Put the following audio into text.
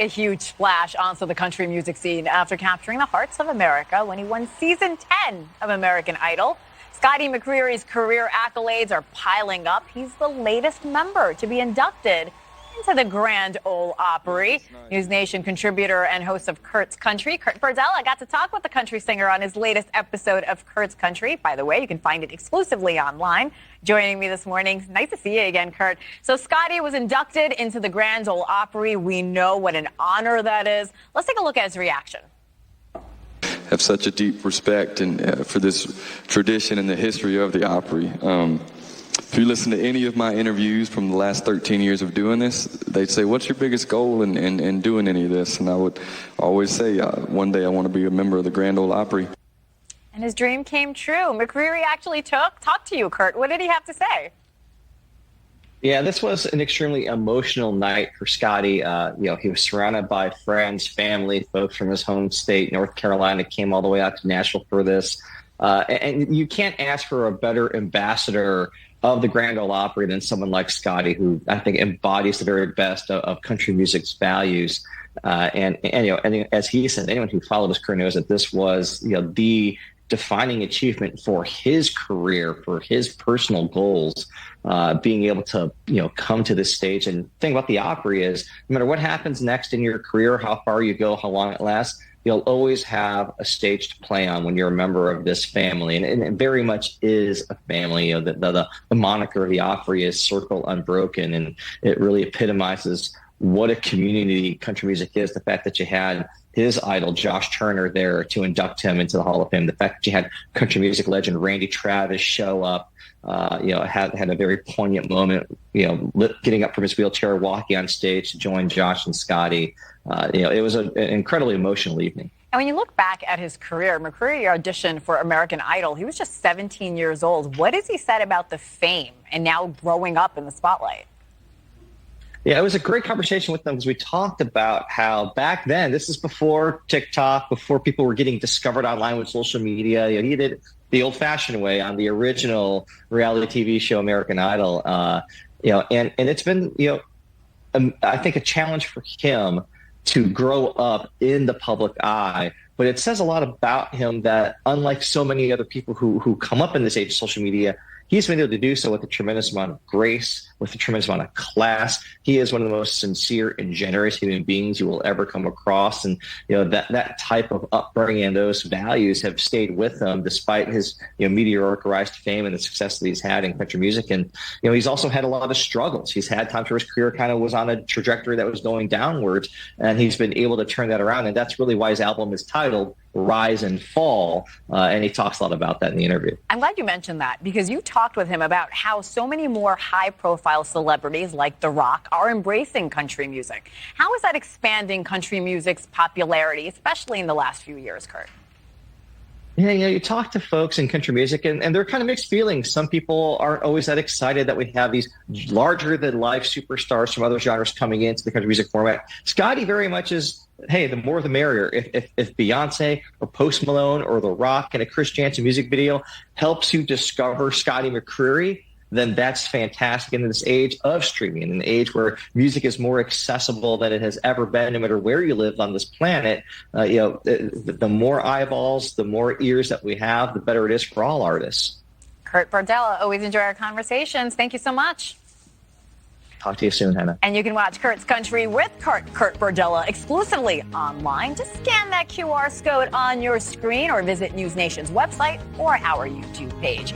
made a huge splash onto the country music scene after capturing the hearts of America when he won season 10 of American Idol. Scotty McCreery's career accolades are piling up. He's the latest member to be inducted into the Grand Ole Opry. NewsNation contributor and host of Kurt's Country, Kurt Bardella, got to talk with the country singer on his latest episode of Kurt's Country. By the way, you can find it exclusively online. Joining me this morning. Nice to see you again, Kurt. So Scotty was inducted into the Grand Ole Opry. We know what an honor that is. Let's take a look at his reaction. Have such a deep respect for this tradition and the history of the Opry. If you listen to any of my interviews from the last 13 years of doing this, they'd say, what's your biggest goal in doing any of this? And I would always say, one day I want to be a member of the Grand Ole Opry. And his dream came true. McCreery actually talked to you, Kurt. What did he have to say? Yeah, this was an extremely emotional night for Scotty. He was surrounded by friends, family, folks from his home state, North Carolina, came all the way out to Nashville for this. And you can't ask for a better ambassador of the Grand Ole Opry than someone like Scotty, who I think embodies the very best of country music's values. And as he said, anyone who followed his career knows that this was the defining achievement for his career, for his personal goals, being able to come to this stage. And the thing about the Opry is, no matter what happens next in your career, how far you go, how long it lasts, you'll always have a stage to play on when you're a member of this family. And it very much is a family. The moniker of the Opry is Circle Unbroken, and it really epitomizes what a community country music is. The fact that you had his idol, Josh Turner, there to induct him into the Hall of Fame. The fact that you had country music legend Randy Travis show up, had a very poignant moment, getting up from his wheelchair, walking on stage to join Josh and Scotty. It was an incredibly emotional evening. And when you look back at his career, McCreery auditioned for American Idol. He was just 17 years old. What has he said about the fame and now growing up in the spotlight? Yeah, it was a great conversation with them because we talked about how back then, this is before TikTok, before people were getting discovered online with social media. He did it the old-fashioned way on the original reality TV show American Idol. And it's been, I think a challenge for him to grow up in the public eye. But it says a lot about him that, unlike so many other people who come up in this age of social media, he's been able to do so with a tremendous amount of grace, with a tremendous amount of class. He is one of the most sincere and generous human beings you will ever come across. And, that type of upbringing and those values have stayed with him despite his, meteoric rise to fame and the success that he's had in country music. And, he's also had a lot of struggles. He's had times where his career kind of was on a trajectory that was going downwards, and he's been able to turn that around. And that's really why his album is titled Rise and Fall. And he talks a lot about that in the interview. I'm glad you mentioned that because you talked with him about how so many more high-profile celebrities like The Rock are embracing country music. How is that expanding country music's popularity, especially in the last few years, Kurt? Yeah, you talk to folks in country music, and they're kind of mixed feelings. Some people aren't always that excited that we have these larger-than-life superstars from other genres coming into the country music format. Scotty very much is, hey, the more the merrier. If Beyonce or Post Malone or The Rock in a Chris Janson music video helps you discover Scotty McCreery, then that's fantastic. In this age of streaming, in an age where music is more accessible than it has ever been, no matter where you live on this planet, the more eyeballs, the more ears that we have, the better it is for all artists. Kurt Bardella, always enjoy our conversations. Thank you so much. Talk to you soon, Hannah. And you can watch Kurt's Country with Kurt Bardella exclusively online. Just scan that QR code on your screen or visit NewsNation's website or our YouTube page.